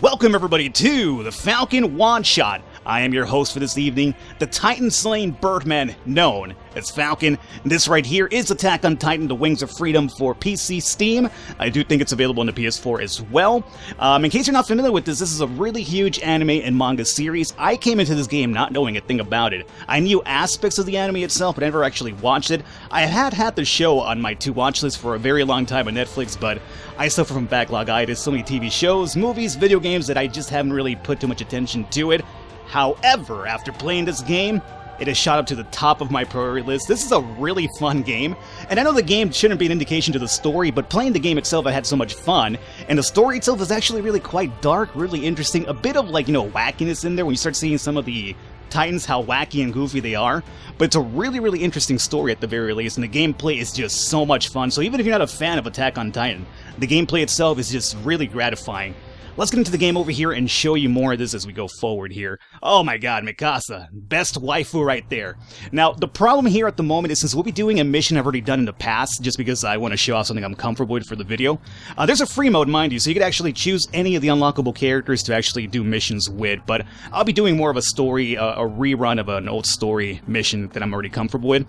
Welcome everybody to the Falcon One-Shot. I am your host for this evening, the Titan-slaying Birdman known as Falcon. This right here is Attack on Titan: The Wings of Freedom for PC Steam. I do think it's available on the PS4 as well. In case you're not familiar with this is a really huge anime and manga series. I came into this game not knowing a thing about it. I knew aspects of the anime itself, but I never actually watched it. I had the show on my to-watch list for a very long time on Netflix, but I suffer from backlogitis, so many TV shows, movies, video games that I just haven't really put too much attention to it. However, after playing this game, it has shot up to the top of my priority list. This is a really fun game, and I know the game shouldn't be an indication to the story, but playing the game itself I had so much fun, and the story itself is actually really quite dark, really interesting, a bit of wackiness in there when you start seeing some of the Titans, how wacky and goofy they are, but it's a really interesting story at the very least, and the gameplay is just so much fun, so even if you're not a fan of Attack on Titan, the gameplay itself is just really gratifying. Let's get into the game over here and show you more of this as we go forward here. Oh my god, Mikasa. Best waifu right there. Now, the problem here at the moment is since we'll be doing a mission I've already done in the past, just because I want to show off something I'm comfortable with for the video, there's a free mode, mind you, so you could actually choose any of the unlockable characters to actually do missions with, but I'll be doing more of a story, a rerun of an old story mission that I'm already comfortable with.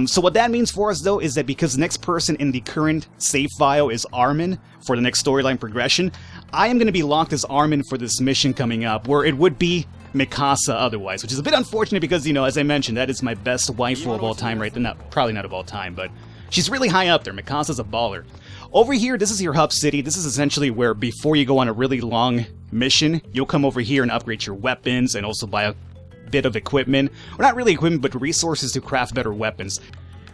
So what that means for us, though, is that because the next person in the current save file is Armin for the next storyline progression, I am going to be locked as Armin for this mission coming up, where it would be Mikasa otherwise, which is a bit unfortunate because, as I mentioned, that is my best waifu of all time, right? Probably not of all time, but she's really high up there. Mikasa's a baller. Over here, this is your hub city. This is essentially where before you go on a really long mission, you'll come over here and upgrade your weapons and also buy a bit of equipment. Or not really equipment, but resources to craft better weapons.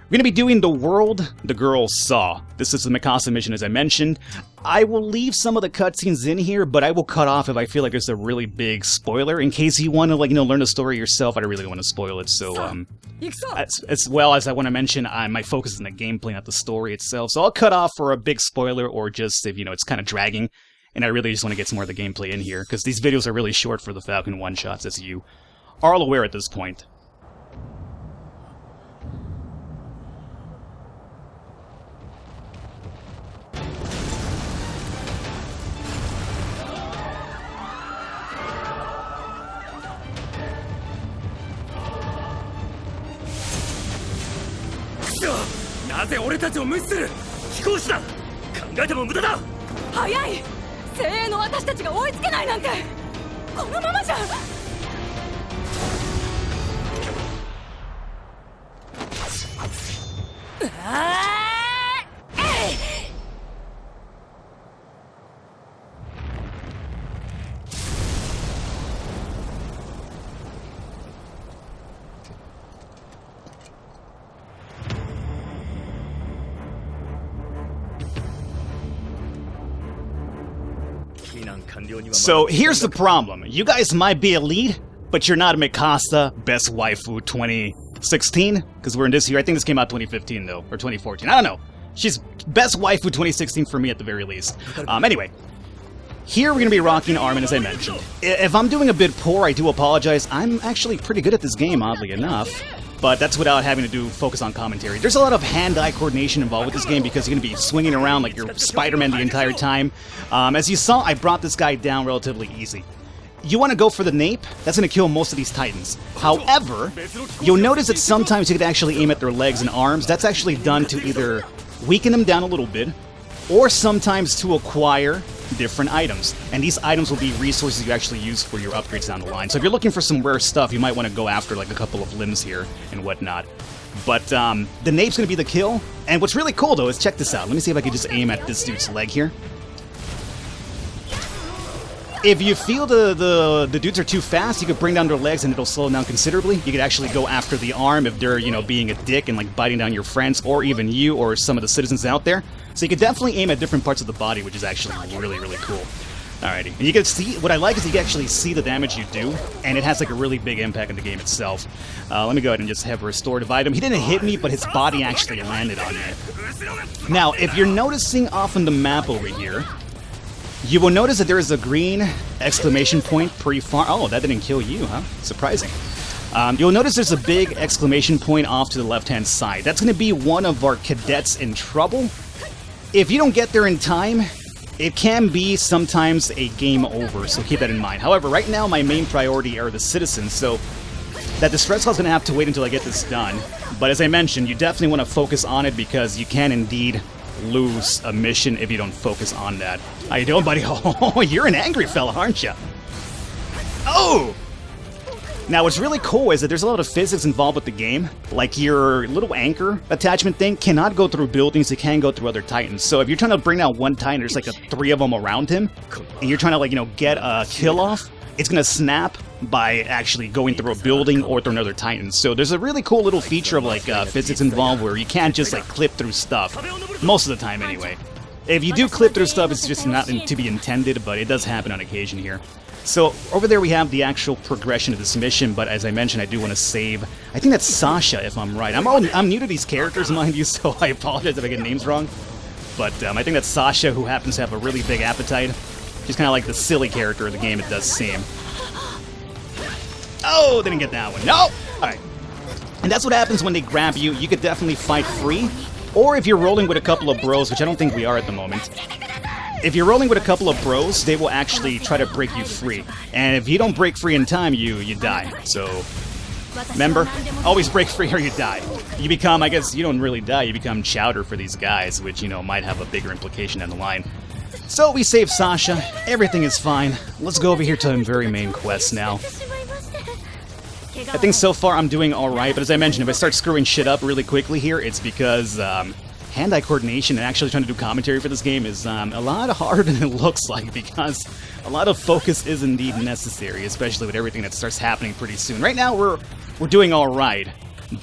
We're going to be doing the world the girls saw. This is the Mikasa mission, as I mentioned. I will leave some of the cutscenes in here, but I will cut off if I feel like there's a really big spoiler. In case you want to, learn the story yourself, I don't really want to spoil it. So, as well as I want to mention, my focus is on the gameplay, not the story itself. So I'll cut off for a big spoiler, or just if, it's kind of dragging, and I really just want to get some more of the gameplay in here, because these videos are really short for the Falcon one-shots, as you are all aware at this point. So here's the problem. You guys might be elite, but you're not a Mikasa Best Waifu 2016, because we're in this year. I think this came out 2015 though, or 2014. I don't know. She's Best Waifu 2016 for me at the very least. Anyway, here we're going to be rocking Armin, as I mentioned. If I'm doing a bit poor, I do apologize. I'm actually pretty good at this game, oddly enough. But that's without having to focus on commentary. There's a lot of hand-eye coordination involved with this game because you're going to be swinging around like you're Spider-Man the entire time. As you saw, I brought this guy down relatively easy. You want to go for the nape? That's going to kill most of these Titans. However, you'll notice that sometimes you can actually aim at their legs and arms. That's actually done to either weaken them down a little bit, or sometimes to acquire different items. And these items will be resources you actually use for your upgrades down the line. So if you're looking for some rare stuff, you might want to go after like a couple of limbs here and whatnot. But the nape's going to be the kill. And what's really cool though is, check this out. Let me see if I can just aim at this dude's leg here. If you feel the dudes are too fast, you could bring down their legs and it'll slow them down considerably. You could actually go after the arm if they're, being a dick and like biting down your friends, or even you or some of the citizens out there. So you could definitely aim at different parts of the body, which is actually really cool. Alrighty, and you can see, what I like is you can actually see the damage you do, and it has like a really big impact on the game itself. Let me go ahead and just have a restorative item. He didn't hit me, but his body actually landed on me. Now, if you're noticing off on the map over here, you will notice that there is a green exclamation point pretty far. Oh, that didn't kill you, huh? Surprising. You'll notice there's a big exclamation point off to the left-hand side. That's going to be one of our cadets in trouble. If you don't get there in time, it can be sometimes a game over, so keep that in mind. However, right now my main priority are the citizens, so that distress call is going to have to wait until I get this done. But as I mentioned, you definitely want to focus on it because you can indeed lose a mission if you don't focus on that. How you doing, buddy? Oh, you're an angry fella, aren't you? Oh! Now, what's really cool is that there's a lot of physics involved with the game. Like, your little anchor attachment thing cannot go through buildings, it can go through other Titans. So if you're trying to bring down one Titan, there's like three of them around him, and you're trying to, like, you know, get a kill off, it's gonna snap by actually going through a building or through another Titan. So there's a really cool little feature of, like, physics involved where you can't just, like, clip through stuff. Most of the time, anyway. If you do clip through stuff, it's just not to be intended, but it does happen on occasion here. So, over there we have the actual progression of this mission, but as I mentioned, I do want to save... I think that's Sasha, if I'm right. I'm new to these characters, mind you, so I apologize if I get names wrong. But I think that's Sasha, who happens to have a really big appetite. She's kind of like the silly character of the game, it does seem. Oh, didn't get that one. No! Alright. And that's what happens when they grab you. You could definitely fight free, or if you're rolling with a couple of bros, which I don't think we are at the moment. If you're rolling with a couple of bros, they will actually try to break you free. And if you don't break free in time, you die. So, remember, always break free or you die. You become, I guess, you don't really die, you become chowder for these guys, which, you know, might have a bigger implication down the line. So, we save Sasha, everything is fine. Let's go over here to the very main quest now. I think so far I'm doing alright, but as I mentioned, if I start screwing shit up really quickly here, it's because, hand-eye coordination and actually trying to do commentary for this game is a lot harder than it looks like because a lot of focus is indeed necessary, especially with everything that starts happening pretty soon. Right now, we're doing all right,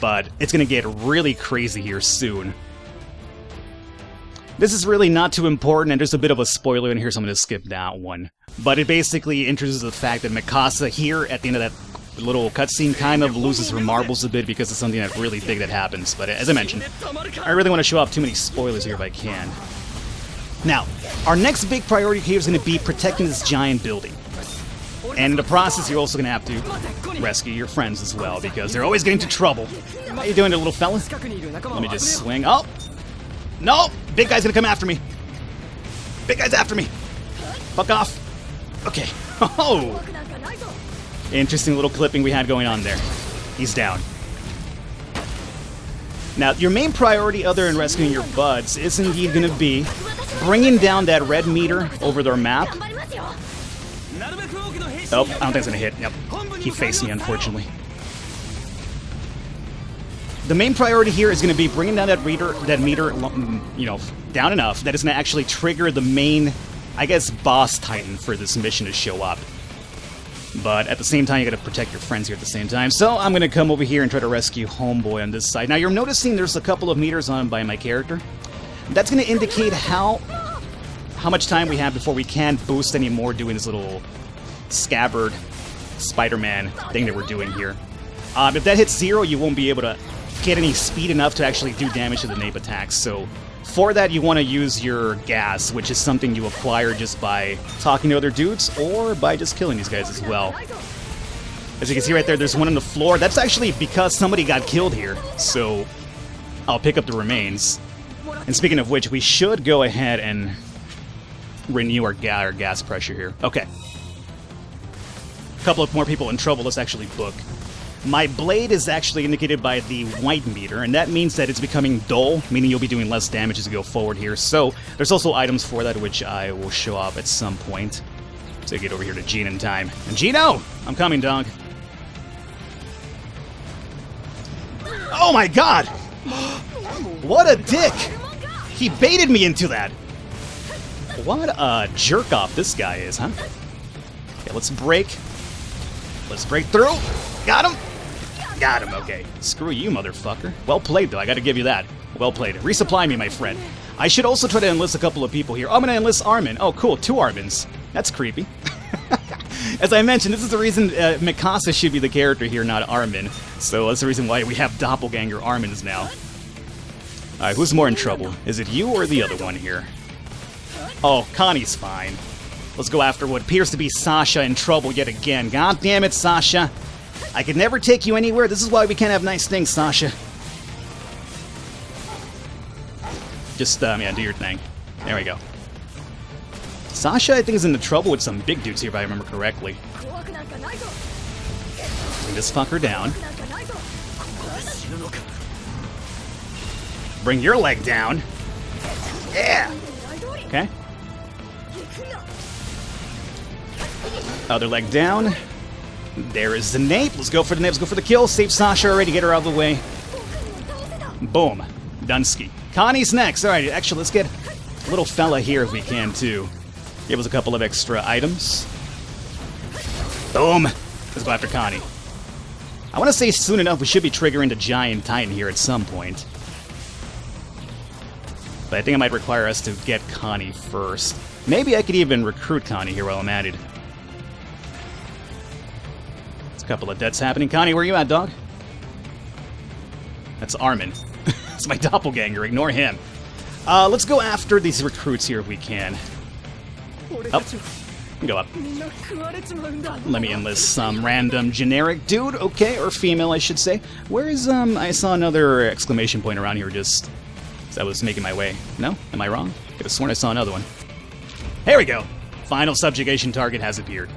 but it's going to get really crazy here soon. This is really not too important, and there's a bit of a spoiler in here, so I'm going to skip that one. But it basically introduces the fact that Mikasa here, at the end of that little cutscene, kind of loses her marbles a bit because of something that really big that happens. But as I mentioned, I really want to show off too many spoilers here if I can. Now, our next big priority here is going to be protecting this giant building. And in the process, you're also going to have to rescue your friends as well, because they're always getting into trouble. How you doing, little fella? Let me just swing. Oh! No! Big guy's going to come after me. Big guy's after me. Fuck off. Okay. Oh! Interesting little clipping we had going on there. He's down. Now, your main priority other than rescuing your buds is indeed going to be bringing down that red meter over their map. Oh, I don't think it's going to hit. Yep. He faced me, unfortunately. The main priority here is going to be bringing down that meter, you know, down enough that it's going to actually trigger the main, I guess, boss Titan for this mission to show up. But at the same time, you gotta protect your friends here at the same time. So I'm gonna come over here and try to rescue Homeboy on this side. Now you're noticing there's a couple of meters on by my character. That's gonna indicate how much time we have before we can't boost anymore doing this little scabbard Spider-Man thing that we're doing here. If that hits 0, you won't be able to get any speed enough to actually do damage to the nape attacks. So for that, you want to use your gas, which is something you acquire just by talking to other dudes or by just killing these guys as well. As you can see right there, there's one on the floor. That's actually because somebody got killed here, so I'll pick up the remains. And speaking of which, we should go ahead and renew our gas pressure here. Okay. A couple of more people in trouble. Let's actually book. My blade is actually indicated by the white meter, and that means that it's becoming dull, meaning you'll be doing less damage as you go forward here. So there's also items for that, which I will show off at some point. So get over here to Gene in time. And Gino! I'm coming, dog. Oh my god! What a dick! He baited me into that! What a jerk-off this guy is, huh? Okay, let's break. Let's break through. Got him! Got him, okay. Screw you, motherfucker. Well played, though. I gotta give you that. Well played. Resupply me, my friend. I should also try to enlist a couple of people here. Oh, I'm gonna enlist Armin. Oh, cool. 2 Armins. That's creepy. As I mentioned, this is the reason Mikasa should be the character here, not Armin. So that's the reason why we have doppelganger Armins now. Alright, who's more in trouble? Is it you or the other one here? Oh, Connie's fine. Let's go after what appears to be Sasha in trouble yet again. God damn it, Sasha. I could never take you anywhere. This is why we can't have nice things, Sasha. Just, yeah, do your thing. There we go. Sasha, I think, is into trouble with some big dudes here, if I remember correctly. Bring this fucker down. Bring your leg down. Yeah! Okay. Other leg down. There is the nape. Let's go for the nape. Let's go for the kill. Save Sasha already. Get her out of the way. Boom. Dunsky. Connie's next. Alright, actually, let's get a little fella here if we can, too. Give us a couple of extra items. Boom. Let's go after Connie. I want to say soon enough we should be triggering the Giant Titan here at some point. But I think it might require us to get Connie first. Maybe I could even recruit Connie here while I'm at it. There's a couple of deaths happening. Connie, where you at, dog? That's Armin. It's my doppelganger. Ignore him. Let's go after these recruits here if we can. Up. Go up. Let me enlist some random generic dude, okay, or female, I should say. Where is, I saw another exclamation point around here just as I was making my way. No? Am I wrong? I could have sworn I saw another one. Here we go. Final subjugation target has appeared.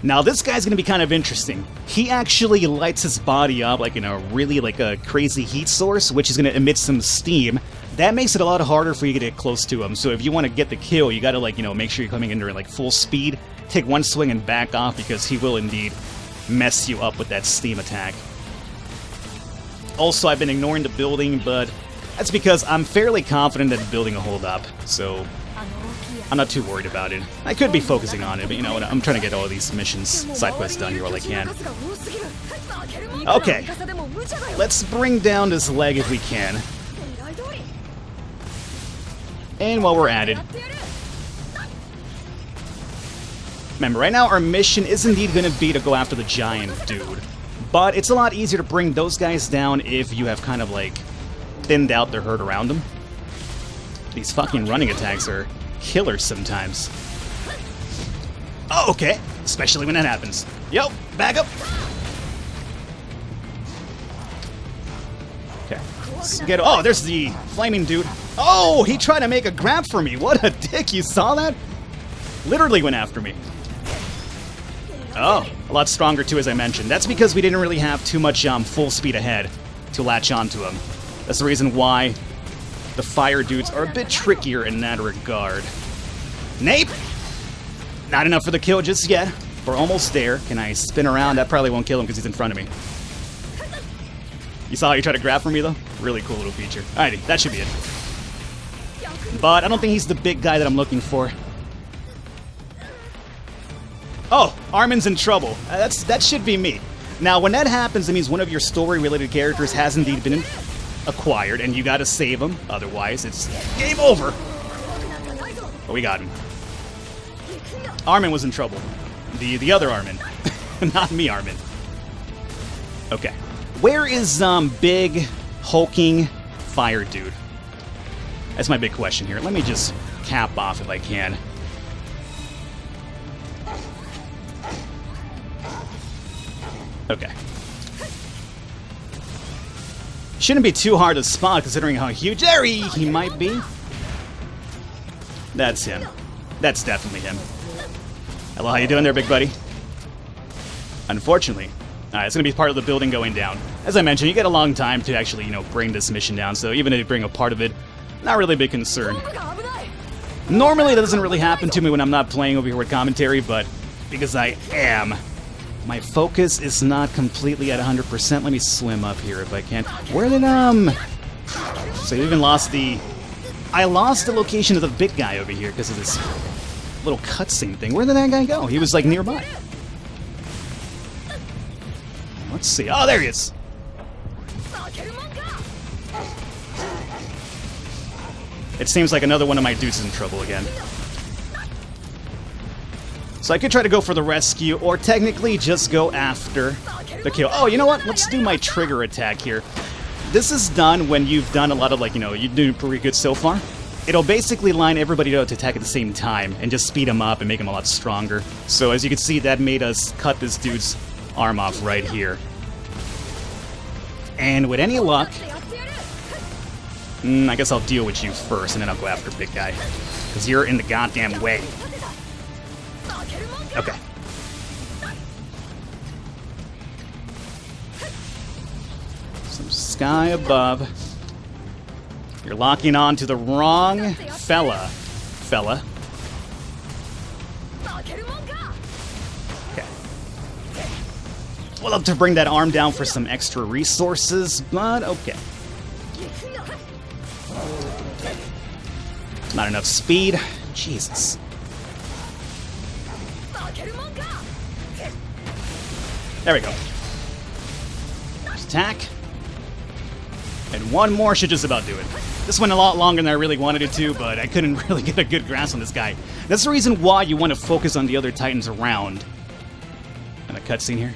Now this guy's gonna be kind of interesting. He actually lights his body up like in a really a crazy heat source, which is gonna emit some steam. That makes it a lot harder for you to get close to him. So if you want to get the kill, you gotta make sure you're coming in during full speed. Take one swing and back off because he will indeed mess you up with that steam attack. Also, I've been ignoring the building, but that's because I'm fairly confident that the building will hold up. So I'm not too worried about it. I could be focusing on it, but you know what? I'm trying to get all of these missions, side quests done here while I can. Okay, let's bring down this leg if we can. And while we're at it, remember, right now our mission is indeed going to be to go after the giant dude. But it's a lot easier to bring those guys down if you have kind of thinned out their herd around them. These fucking running attacks are killers sometimes. Oh, okay. Especially when that happens. Yo, back up. Okay. Let's get. Oh, there's the flaming dude. Oh, he tried to make a grab for me. What a dick. You saw that? Literally went after me. Oh, a lot stronger too, as I mentioned. That's because we didn't really have too much full speed ahead to latch onto him. That's the reason why the fire dudes are a bit trickier in that regard. Nape! Not enough for the kill just yet. We're almost there. Can I spin around? That probably won't kill him because he's in front of me. You saw how he tried to grab for me, though? Really cool little feature. Alrighty, that should be it. But I don't think he's the big guy that I'm looking for. Oh, Armin's in trouble. That should be me. Now, when that happens, it means one of your story-related characters has indeed been acquired, and you gotta save him. Otherwise, it's game over. But we got him. Armin was in trouble. The other Armin. Not me, Armin. Okay. Where is big, hulking fire dude? That's my big question here. Let me just cap off if I can. Okay. Shouldn't be too hard to spot considering how huge he might be. That's him. That's definitely him. Hello, how you doing there, big buddy? Unfortunately, it's going to be part of the building going down. As I mentioned, you get a long time to actually, bring this mission down, so even if you bring a part of it, not really a big concern. Normally, that doesn't really happen to me when I'm not playing over here with commentary, but because I am, my focus is not completely at 100%. Let me swim up here if I can. Where did, So I even lost the... I lost the location of the big guy over here because of this little cutscene thing. Where did that guy go? He was, nearby. Let's see. Oh, there he is. It seems like another one of my dudes is in trouble again. So I could try to go for the rescue, or technically just go after the kill. Oh, you know what? Let's do my trigger attack here. This is done when you've done a lot of, you're doing pretty good so far. It'll basically line everybody up to attack at the same time, and just speed them up and make them a lot stronger. So as you can see, that made us cut this dude's arm off right here. And with any luck... I guess I'll deal with you first, and then I'll go after big guy. Because because you're in the goddamn way. Okay. Some sky above. You're locking on to the wrong fella. Okay. We'll have to bring that arm down for some extra resources, but okay. Not enough speed. Jesus. There we go. Attack. And one more should just about do it. This went a lot longer than I really wanted it to, but I couldn't really get a good grasp on this guy. That's the reason why you want to focus on the other Titans around. And a cutscene here.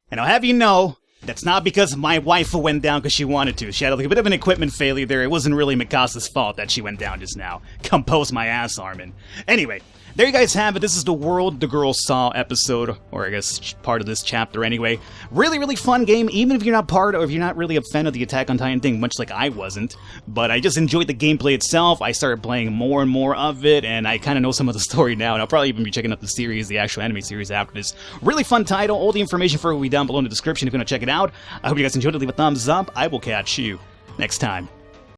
And I'll have you know, that's not because my waifu went down because she wanted to. She had a bit of an equipment failure there. It wasn't really Mikasa's fault that she went down just now. Compose my ass, Armin. Anyway, there you guys have it. This is the World the Girl Saw episode, or I guess part of this chapter anyway. Really, really fun game, even if you're not part or if you're not really a fan of the Attack on Titan thing, much like I wasn't. But I just enjoyed the gameplay itself. I started playing more and more of it, and I kind of know some of the story now, and I'll probably even be checking out the series, the actual anime series after this. Really fun title. All the information for it will be down below in the description if you want to check it out. I hope you guys enjoyed it. Leave a thumbs up. I will catch you next time.